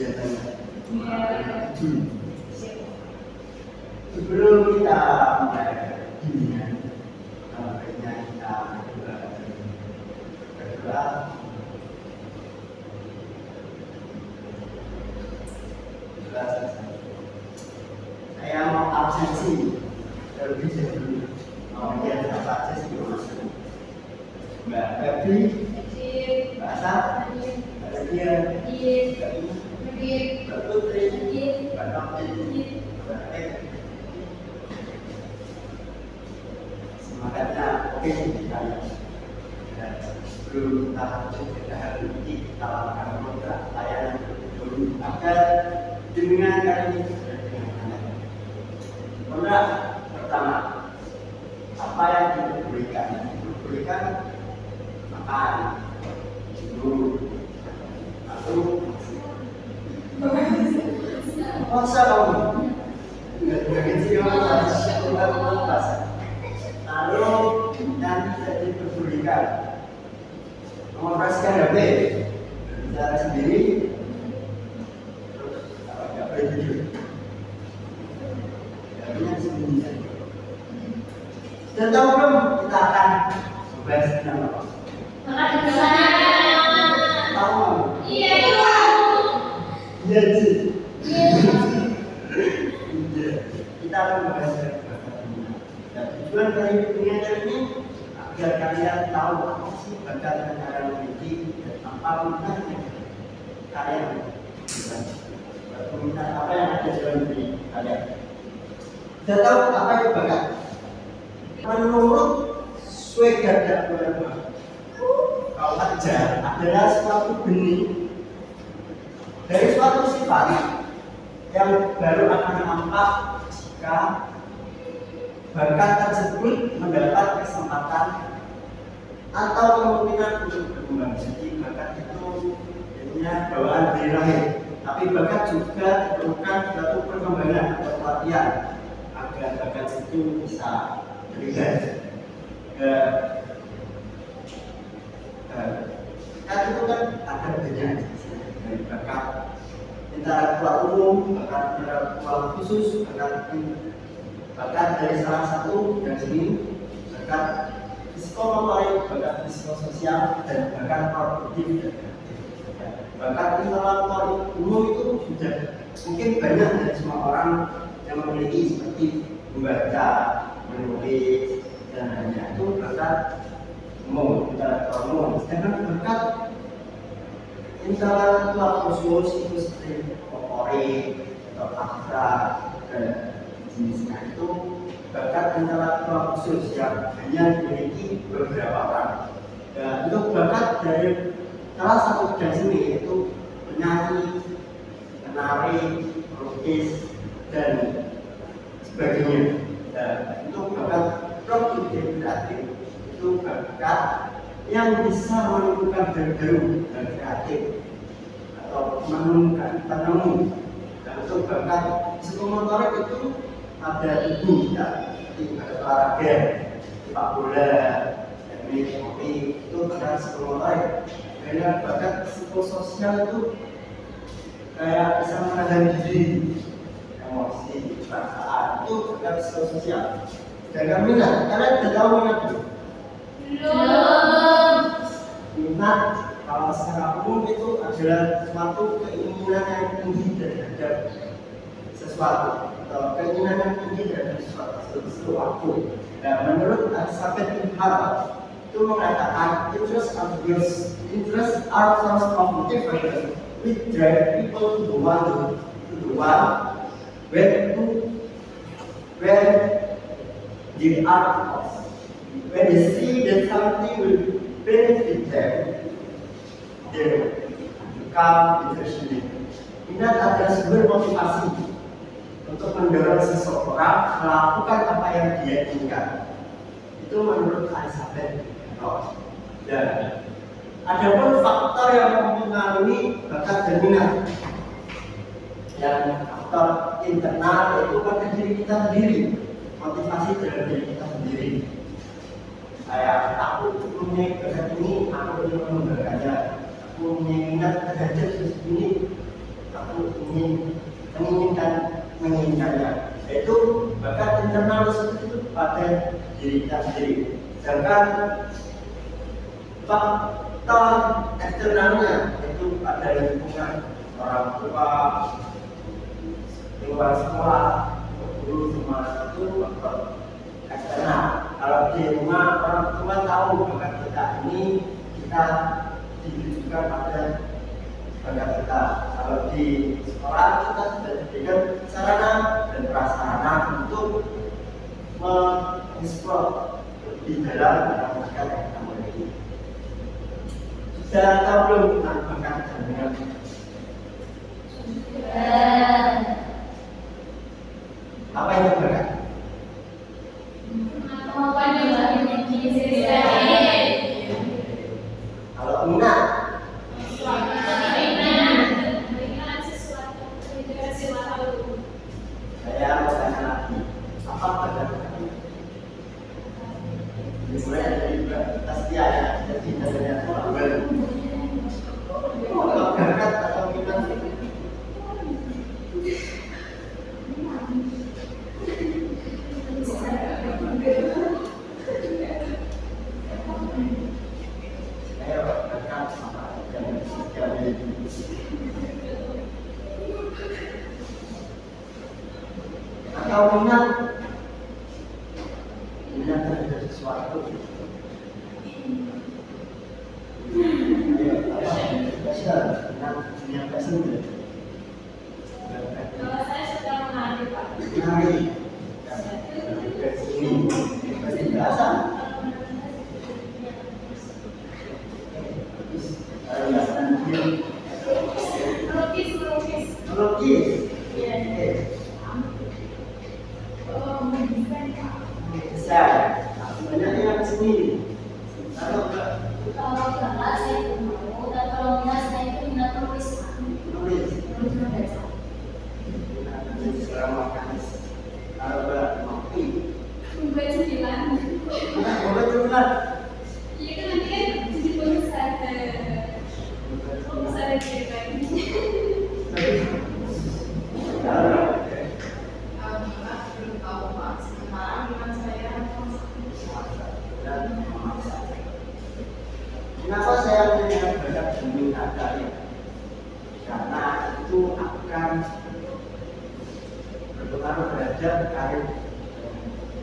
kegiatannya. Sebelum kita mulai bimbingan, baiknya kita berdoa. Saya mau absensi terlebih dahulu. Mau lihat apa aja sih masuk. Mbak Febri, Mbak Asap, Mbak Nadia, Mbak Putri, Mbak Novi, Mbak Ek. Semangatnya oke sekali. Sebelum kita lanjut ke hari ini, kita lakukan kontrak layanan dulu agar dengan kali ini sudah dengan kontrak pertama, apa yang diberikan? Diberikan makan, tidur, atau puasa kamu nggak kecil kamu puasa. Lalu nanti jadi diberikan mengoperasikan HP, bicara sendiri, terus nggak boleh tidur. HP-nya sembunyi saja. Sudah tahu belum kita akan membahas tentang apa? Makan bersama. Tahu? Iya, tahu. Iya sih. Iya. Kita akan membahas tentang dan tujuan dari pengajar ini agar kalian tahu apa sih bakat yang kalian miliki dan apa minatnya kalian minat apa yang ada dalam diri kalian. Sudah tahu apa itu bakat? Menurut Swegarda kau ajar adalah suatu benih dari suatu sifat yang baru akan nampak jika bakat tersebut mendapat kesempatan atau kemungkinan untuk berkembang. Jadi bakat itu hanya bawaan dari lahir, tapi bakat juga diperlukan suatu perkembangan atau pelatihan agar bakat itu bisa terlihat. Bakat itu kan ada banyak, dari bakat intelektual umum, bakat intelektual khusus, bakat dari salah satu dan sini, bakat psikomotorik, bakat psikososial, dan bakat produktif dan kreatif. Bakat intelektual umum itu sudah mungkin banyak dari semua orang yang memiliki, seperti membaca, menulis, dan lainnya. Itu bakat umum, intelektual umum. Sedangkan bakat intelektual khusus itu seperti motorik atau abstrak dan jenisnya, itu bakat intelektual khusus yang hanya dimiliki beberapa orang. Dan untuk bakat dari salah satu bidang seni, yaitu penyanyi, penari, pelukis, dan sebagainya. Dan untuk bakat produktif kreatif, itu bakat yang bisa menentukan baru dan kreatif atau menemukan penemu. Dan untuk bakat psikomotorik itu ada ibu kita, seperti bakat olahraga, sepak bola, teknik kopi, itu bakat psikomotorik. Dan bakat psikososial itu kayak bisa menahan diri, emosi, perasaan, itu bakat psikososial. Dan minat, kalian sudah tahu minat belum? Belum. Minat kalau secara umum itu adalah suatu keinginan yang tinggi terhadap sesuatu atau keinginan yang tinggi terhadap sesuatu. Dan menurut Elizabeth Hart itu mengatakan interest are source of motivation which drive people to the one where they are. When they see that something will benefit them, they become interested. Minat adalah sumber motivasi untuk mendorong seseorang melakukan apa yang dia inginkan. Itu menurut Elizabeth. Dan ada pun faktor yang mempengaruhi bakat dan minat. Yang faktor internal yaitu pada diri kita sendiri, motivasi dalam diri kita sendiri. Saya takut punya bakat ini, aku ingin mengembangkannya. Aku punya minat terhadap ini, aku menginginkannya, yaitu bakat internal itu pada diri kita sendiri. Sedangkan faktor eksternalnya itu pada lingkungan, orang tua, lingkungan sekolah, guru, semua itu faktor eksternal. Kalau di rumah orang tua tahu bakat kita ini, kita ditujukan pada bakat kita. Kalau di sekolah kita sudah diberikan sarana dan prasarana untuk mengeksplor lebih dalam tentang bakat yang kita miliki. Sudah tahu belum tentang bakat dan minat? Apa itu bakat? Kemampuan yang dimiliki diri. Kalau minat, saya mau tanya lagi, apa bakat tadi? Dimulai dari tasbih ya, jadi dari awal. Kalau bakat atau minat itu? Atau minat terhadap sesuatu. Minat tersebut. Kalau saya sudah menari, Pak. Menari. Ini pasti biasa. Melukis. Melukis. Iya. Bisa. Banyak yang sendiri. Kalau gambar saya itu mau, dan kalau minat saya itu minat tulis. Nulis. Tulis membaca. Sekarang makan. Kalau berkopi. Membaca bilang. Boleh juga. Iya kan nanti kan jadi pengusaha cerita ini. Kenapa saya melihat bakat dan tadi? Karena itu akan berpengaruh terhadap karir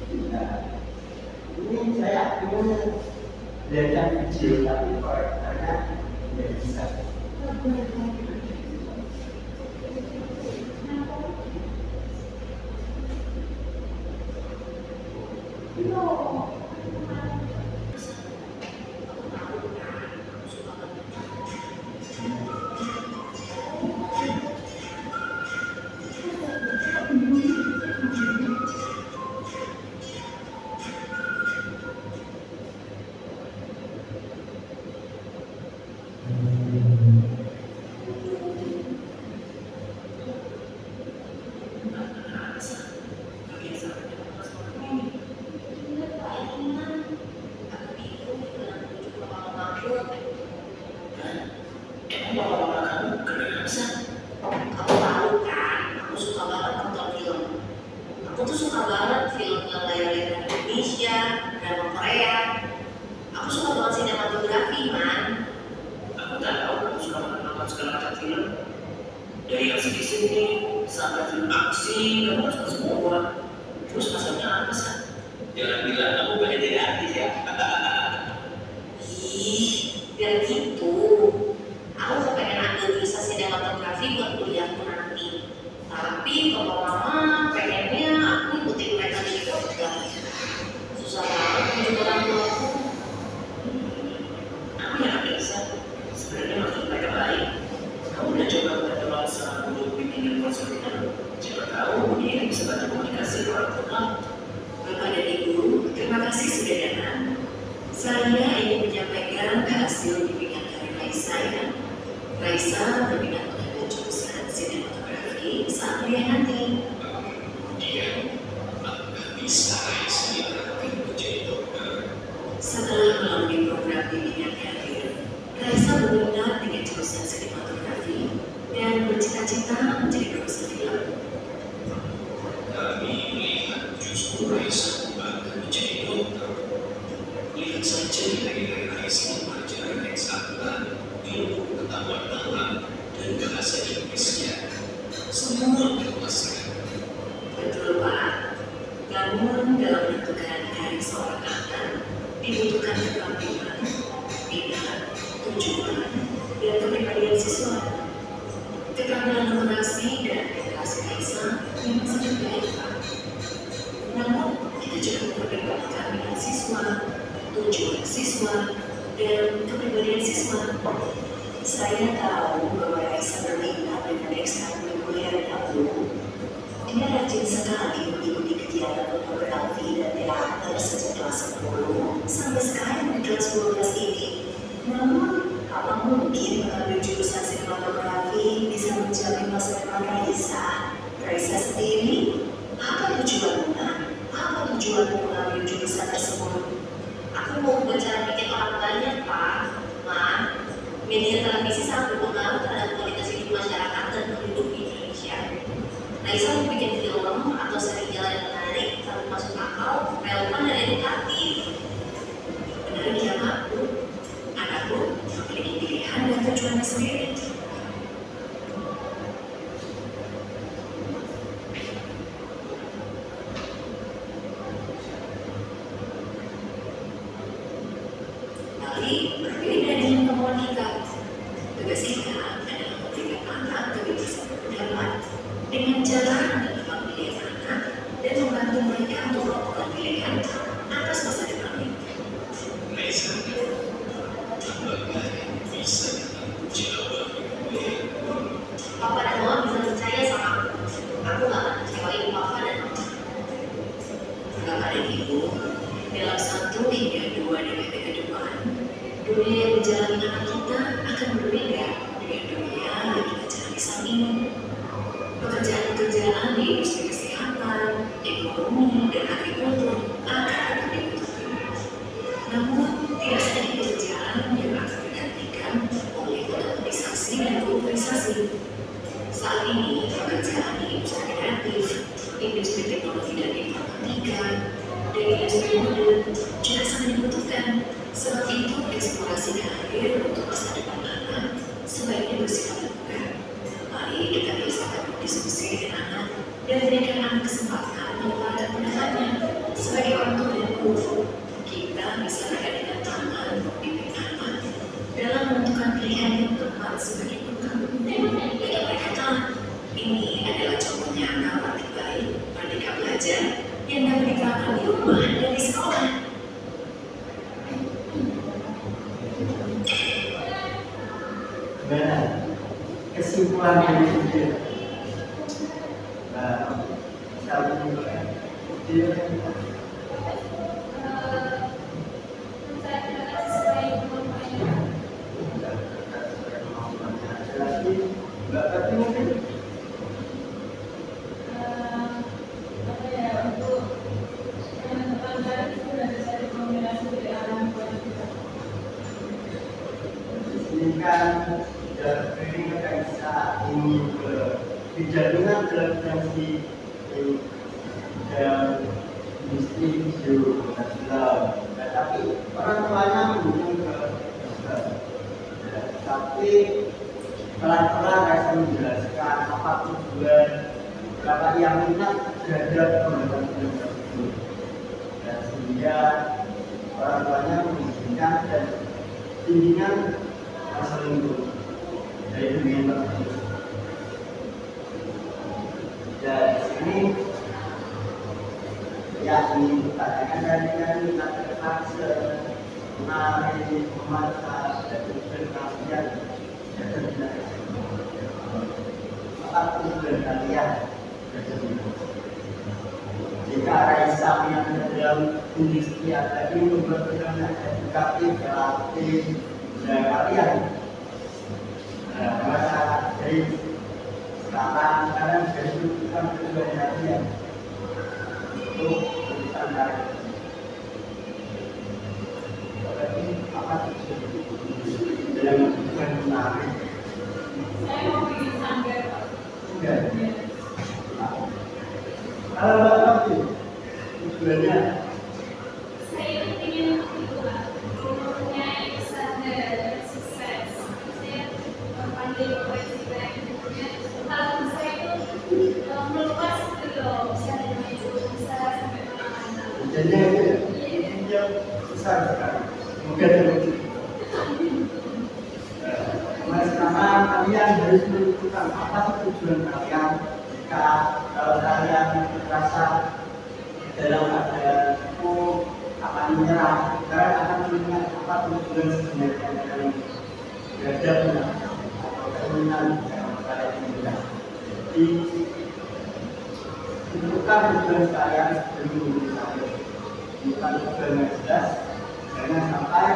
kita. Ini saya ingin belajar video, tapi korektornya tidak bisa. Aku tuh suka banget film yang layar-layar Indonesia, drama Korea. Aku suka banget sinematografi, man. Aku tahu kamu suka menonton segala macam film. Dari yang sedih-sedih sampai film aksi, kamu suka semua. Terus masalahnya apa sih? Jangan bilang kamu pengen jadi artis ya. Ih, biar gitu. Aku kepengen ambil jurusan sinematografi buat kuliahku nanti. Tapi kalau mama pengennya aku ikutin mereka di program. Susah banget menunjuk orang tuaku. Aku yang biasa. Sebenarnya maksud mereka baik. Kamu udah coba berteman sama guru bimbingan konsultan? Siapa tahu dia bisa bantu komunikasi ke orang tua. Bapak dan Ibu, terima kasih sudah datang. Saya ingin menyampaikan hasil bimbingan dari Raisa ya. Raisa berminat mengambil jurusan sinematografi saat kuliah nanti. Kemudian, bisa Raisa menjadi dokter. Setelah melalui program bimbingan karir, Raisa berminat dengan jurusan sinematografi dan bercita-cita cita-cita menjadi produser film. Kami melihat justru Raisa bahkan menjadi dokter. Lihat saja nilai-nilai Raisa pelajaran eksakta, ilmu pengetahuan dan bahasa Indonesia. Semua berkuasa. Betul Pak. Namun dalam menentukan karir seorang anak dibutuhkan keterampilan, minat, tujuan, dan kepribadian siswa. Keterampilan numerasi dan literasi Raisa memang sangat baik Pak. Namun kita juga mempertimbangkan minat siswa, tujuan siswa, dan kepribadian siswa. Saya tahu bahwa Raisa berminat dengan ekstrakurikuler dahulu. Dia rajin sekali mengikuti kegiatan fotografi dan teater sejak kelas 10 sampai sekarang di kelas 12 ini. Namun, apa mungkin mengambil jurusan sinematografi bisa menjamin masa depan Raisa? Raisa sendiri, apa tujuannya? Apa tujuanmu mengambil jurusan tersebut? Aku mau bicara bikin orang banyak Pak, Ma. Media televisi sangat berpengaruh terhadap kualitas hidup masyarakat dan penduduk di Indonesia. Raisa mau bikin film atau serial yang menarik, tapi masuk akal, relevan dan edukatif. Benar dia Pak. Anakku memiliki pilihan dan tujuannya sendiri. Tapi berbeda dengan kemauan kita. Tugas kita adalah memberikan anak kebebasan berpendapat dengan cara menentukan pilihan anak dan membantu mereka untuk melakukan pilihan atas masa depannya. Raisa, apakah bisa bertanggung jawab dengan baik? Papa dan Mama bisa percaya sama aku. Aku gak akan kecewain Papa dan Mama. Bapak dan Ibu, dalam 1 hingga 2 dekade ke depan, dunia yang dijalani anak kita akan berbeda dengan dunia yang kita jalani saat ini. Pekerjaan-pekerjaan di industri kesehatan, ekonomi, dan agrikultur akan dibutuhkan. Namun, tidak sedikit pekerjaan yang akan digantikan oleh otomatisasi dan komputerisasi. Saat ini, pekerjaan di industri kreatif, industri teknologi dan informatika, dan industri modern juga sangat dibutuhkan. Sebab itu, eksplorasi karir untuk masa depan anak sebaiknya bersifat terbuka. Mari kita biasakan berdiskusi dengan anak dan berikan anak kesempatan menyuarakan pendapatnya. Sebagai orang tua dan guru, kita bisa bergandingan tangan membimbing anak dalam menentukan pilihan yang tepat sebagai bekal. Bagi mereka, ini adalah contoh nyata praktik baik merdeka belajar yang dapat diterapkan di rumah dan di sekolah. Benar. Kesimpulan dari itu. Nah, saya menyimpulkan. Berarti mungkin ini kan dari Raisa ini kecenderungan televisi dan industri video dan film, tapi orang tuanya mendukung ke tapi pelan-pelan Raisa menjelaskan apa tujuan, berapa yang minat terhadap pembuatan film tersebut, dan sehingga orang tuanya mengizinkan dan bimbingan selingkuh dari dunia tersebut. Dan di sini ya ingin bertanyakan dari minat terpaksa menari, memasak, dan berkasihan dan tidak apa tujuan kalian tersebut. Jika Raisa yang dalam industri tadi membuat film edukatif, relatif, dan kalian masyarakat dari sekarang dari bukan tujuan kalian untuk tulisan dari berarti apa tujuan dalam tujuan menarik? Saya mau bikin sanggar Pak. juga. Nah, kalau Mbak Novi, tujuannya saya ingin mempunyai kesadaran sukses. Saya pandai berpikir, kalau saya itu meluas gitu loh, bisa dari itu bisa sampai mana-mana. tujuannya itu yang besar sekali. Semoga terwujud. Mas, karena kalian harus menentukan apa sih tujuan kalian. Jika kalau kalian merasa dalam keadaan itu akan menyerah, kalian akan mengingat apa tujuan sebenarnya kalian berada atau keinginan yang kalian inginkan. Jadi tentukan tujuan kalian sebelum sampai bukan tujuan yang jelas, jangan sampai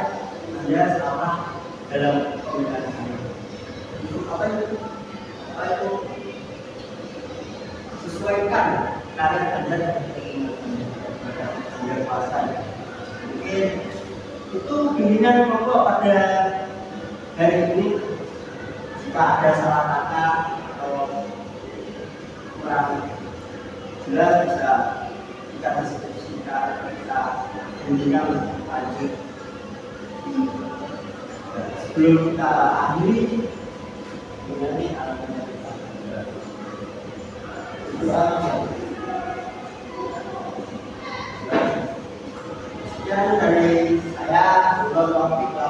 Anda salah dalam pemilihan kalian. Apa itu? Apa itu? Sesuaikan kalian Anda dengan pasal. Mungkin itu bimbingan pokok pada hari ini. Jika ada salah kata atau kurang jelas bisa kita diskusikan, kita bimbingan lanjut. Sebelum kita akhiri mengenai alat-alat itu sekian dari saya, Bapak